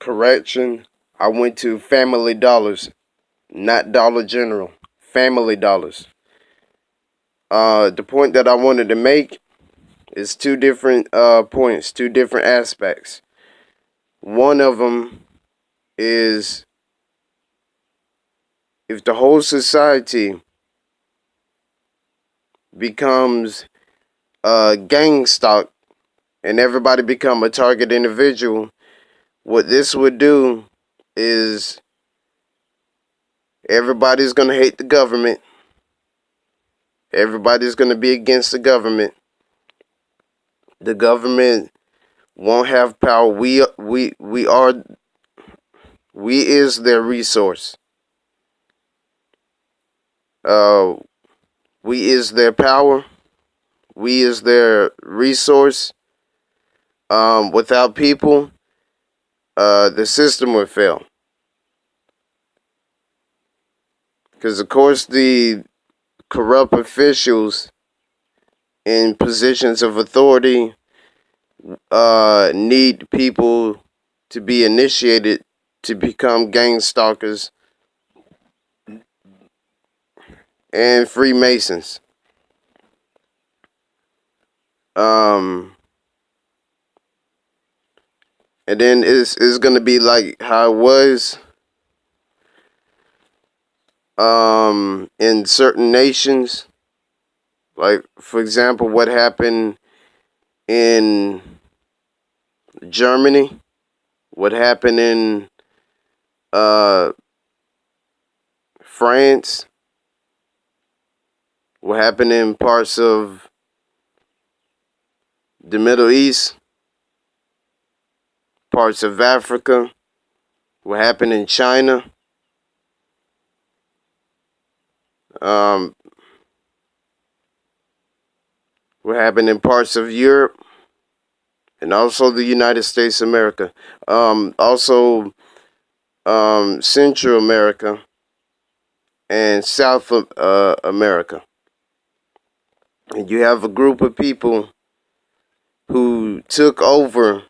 Correction, I went to Family Dollars, not Dollar General. Family Dollars. The point that I wanted to make is two different points, two different aspects. One of them is if the whole society becomes gang stock and everybody become a target individual, what this would do is everybody's going to hate the government. Everybody's going to be against the government. The government won't have power. We is their resource. We is their power. We is their resource. Without people, the system would fail. Because of course the corrupt officials in positions of authority need people to be initiated to become gang stalkers and Freemasons. And then it's gonna be like how it was in certain nations. Like for example, what happened in Germany, what happened in France, what happened in parts of the Middle East, parts of Africa, what happened in China, what happened in parts of Europe, and also the United States of America, also Central America and South America. And you have a group of people who took over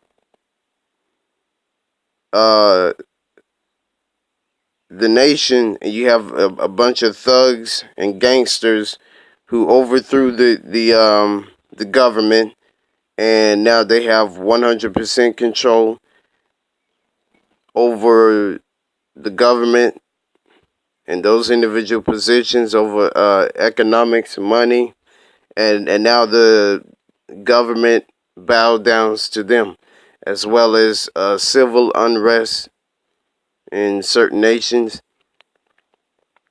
the nation, and you have a bunch of thugs and gangsters who overthrew the government, and now they have 100% control over the government and those individual positions over economics, money, and now the government bow downs to them, as well as civil unrest in certain nations,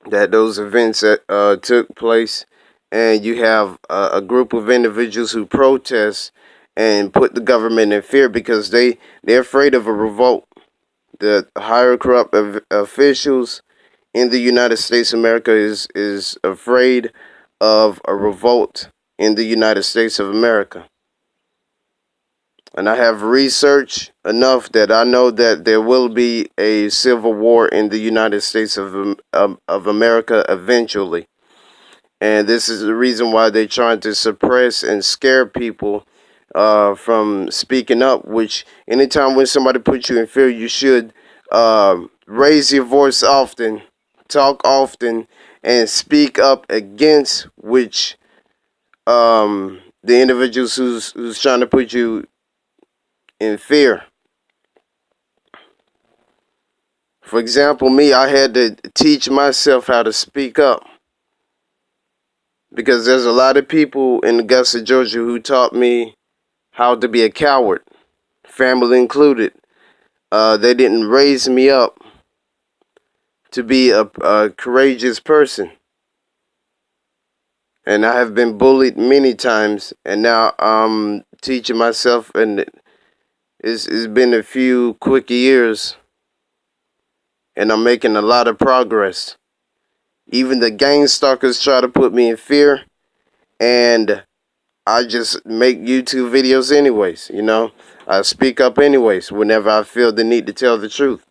that those events that took place, and you have a group of individuals who protest and put the government in fear because they're afraid of a revolt. The higher corrupt officials in the United States of America is afraid of a revolt in the United States of America. And I have researched enough that I know that there will be a civil war in the United States of America eventually. And this is the reason why they're trying to suppress and scare people from speaking up, which anytime when somebody puts you in fear, you should raise your voice often, talk often, and speak up against which the individuals who's trying to put you in fear. For example, me, I had to teach myself how to speak up because there's a lot of people in Augusta, Georgia who taught me how to be a coward, family included. They didn't raise me up to be a courageous person. And I have been bullied many times, and now I'm teaching myself, and it's been a few quick years, and I'm making a lot of progress. Even the gang stalkers try to put me in fear, and I just make YouTube videos anyways, you know. I speak up anyways whenever I feel the need to tell the truth.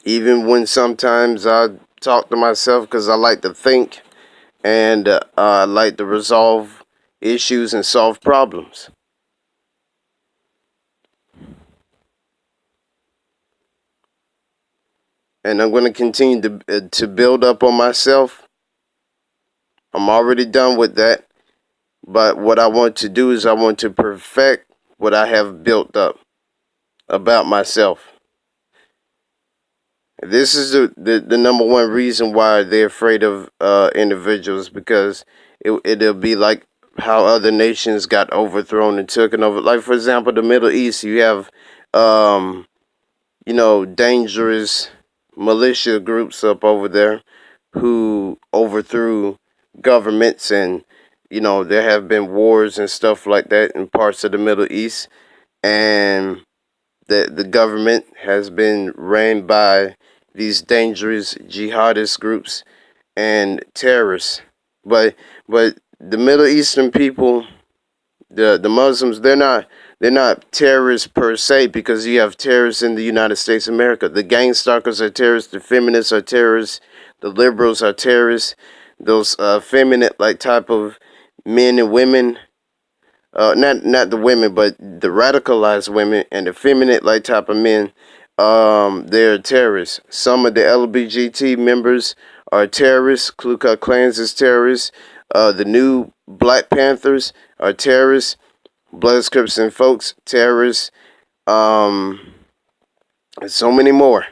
Even when sometimes I talk to myself because I like to think and I like to resolve issues and solve problems. and I'm going to continue to build up on myself. I'm already done with that. But what I want to do is I want to perfect what I have built up about myself. This is the number one reason why they're afraid of individuals, because it'll be like how other nations got overthrown and taken over. Like, for example, the Middle East, you have, dangerous militia groups up over there who overthrew governments, and there have been wars and stuff like that in parts of the Middle East, and the government has been ran by these dangerous jihadist groups and terrorists. But the Middle Eastern people, the Muslims, they're not terrorists per se, because you have terrorists in the United States of America. The gang stalkers are terrorists. The feminists are terrorists. The liberals are terrorists. Those feminine like type of men and women, not the women, but the radicalized women and the feminine like type of men, they're terrorists. Some of the LGBT members are terrorists. Ku Klux Klan is terrorists. The new Black Panthers are terrorists. Bloods, Crips, and Folks, terrorists. And so many more.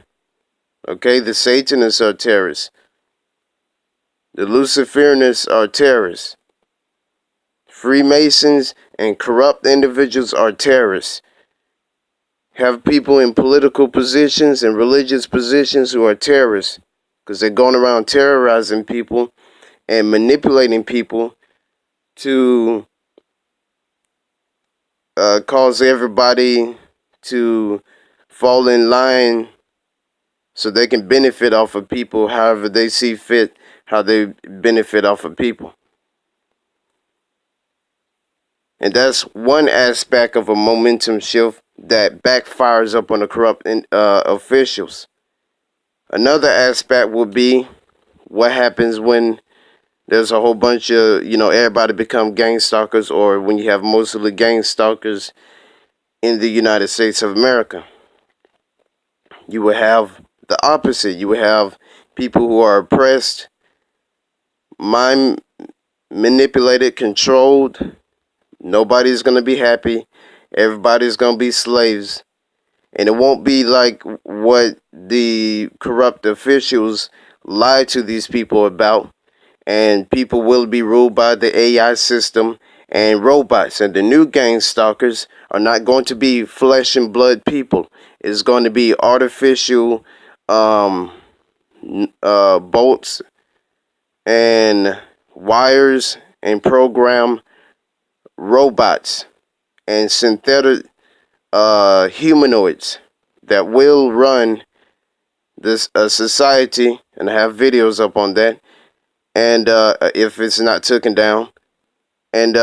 Okay, the Satanists are terrorists. The Luciferianists are terrorists. Freemasons and corrupt individuals are terrorists. Have people in political positions and religious positions who are terrorists, because they're going around terrorizing people and manipulating people to cause everybody to fall in line so they can benefit off of people however they see fit, how they benefit off of people. And that's one aspect of a momentum shift that backfires up on the corrupt officials. Another aspect would be what happens when there's a whole bunch of, everybody become gang stalkers, or when you have mostly gang stalkers in the United States of America. You will have the opposite. You will have people who are oppressed, mind manipulated, controlled. Nobody's going to be happy. Everybody's going to be slaves. And it won't be like what the corrupt officials lie to these people about. And people will be ruled by the AI system and robots. And the new gang stalkers are not going to be flesh and blood people. It's going to be artificial bolts and wires and program robots and synthetic humanoids that will run this society, and I have videos up on that. And if it's not taken down, and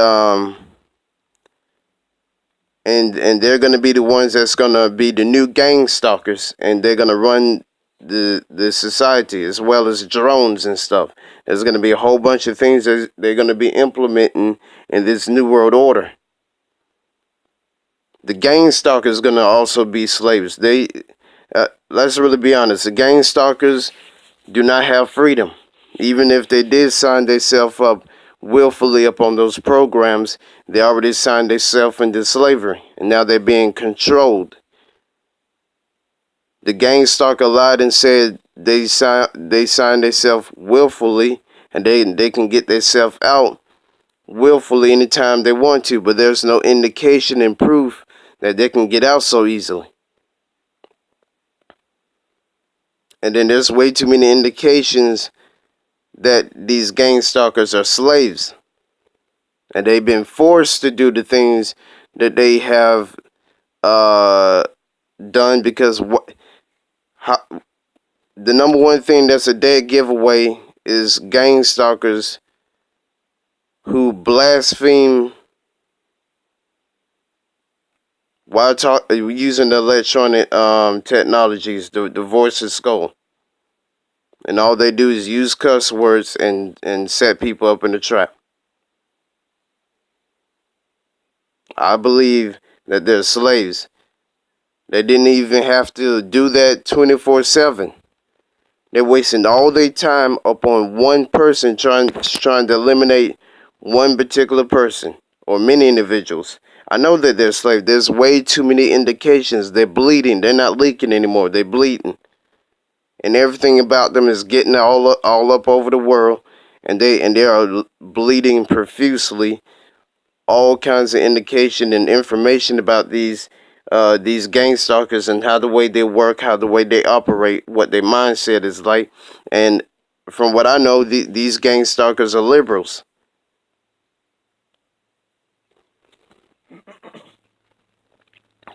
they're gonna be the ones that's gonna be the new gang stalkers, and they're gonna run the society, as well as drones and stuff. There's gonna be a whole bunch of things that they're gonna be implementing in this new world order. The gang stalkers gonna also be slaves. Let's really be honest. The gang stalkers do not have freedom. Even if they did sign themselves up willfully up on those programs, they already signed themselves into slavery, and now they're being controlled. The gang stalker lied and said they signed themselves willfully, and they can get themselves out willfully anytime they want to, but there's no indication and proof that they can get out so easily. And then there's way too many indications that these gang stalkers are slaves, and they've been forced to do the things that they have done, because the number one thing that's a dead giveaway is gang stalkers who blaspheme while using the electronic technologies, the voice of skull. And all they do is use cuss words and set people up in a trap. I believe that they're slaves. They didn't even have to do that 24/7. They're wasting all their time upon one person, trying to eliminate one particular person or many individuals. I know that they're slaves. There's way too many indications. They're bleeding. They're not leaking anymore. They're bleeding, and everything about them is getting all up over the world, and they are bleeding profusely. All kinds of indication and information about these gang stalkers and how the way they work, how the way they operate, what their mindset is like. And from what I know, these gang stalkers are liberals.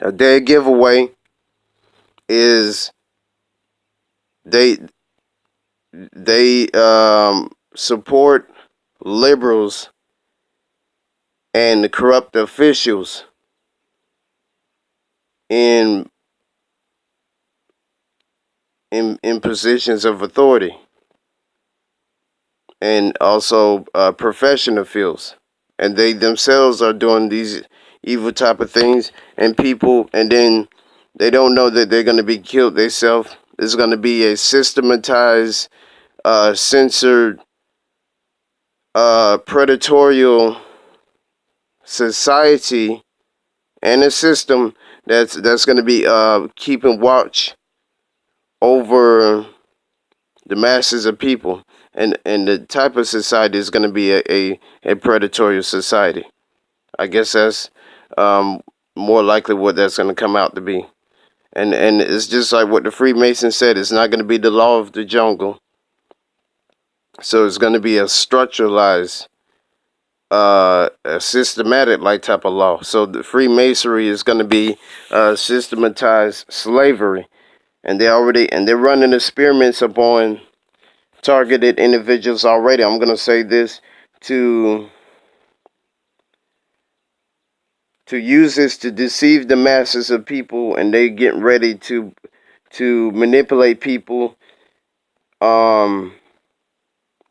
A dead giveaway is they support liberals and the corrupt officials in positions of authority, and also professional fields, and they themselves are doing these evil type of things, and then they don't know that they're going to be killed themselves. There's going to be a systematized, censored, predatorial society and a system that's going to be keeping watch over the masses of people, and the type of society is going to be a predatory society. I guess that's more likely what that's going to come out to be. And it's just like what the Freemason said. It's not going to be the law of the jungle. So it's going to be a structuralized, a systematic like type of law. So the Freemasonry is going to be systematized slavery, and they're running experiments upon targeted individuals already. I'm going to say this to use this to deceive the masses of people, and they getting ready to manipulate people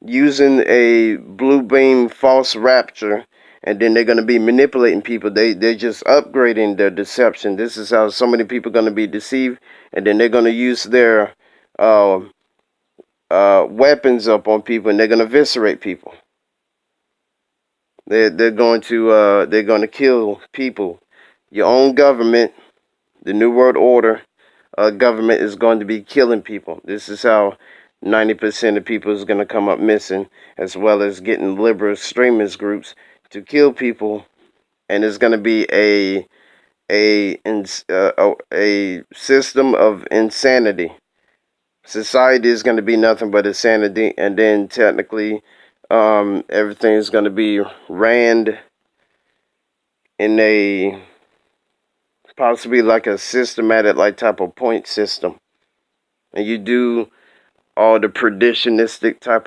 using a blue beam false rapture, and then they're going to be manipulating people. They're just upgrading their deception. This is how so many people are going to be deceived, and then they're going to use their weapons up on people, and they're going to eviscerate people. They're going to kill people. Your own government, the New World Order government, is going to be killing people. This is how 90% of people is going to come up missing, as well as getting liberal extremist groups to kill people, and it's going to be a system of insanity. Society is going to be nothing but insanity, and then technically everything is going to be ran in a possibly like a systematic like type of point system, and you do all the predictionistic type of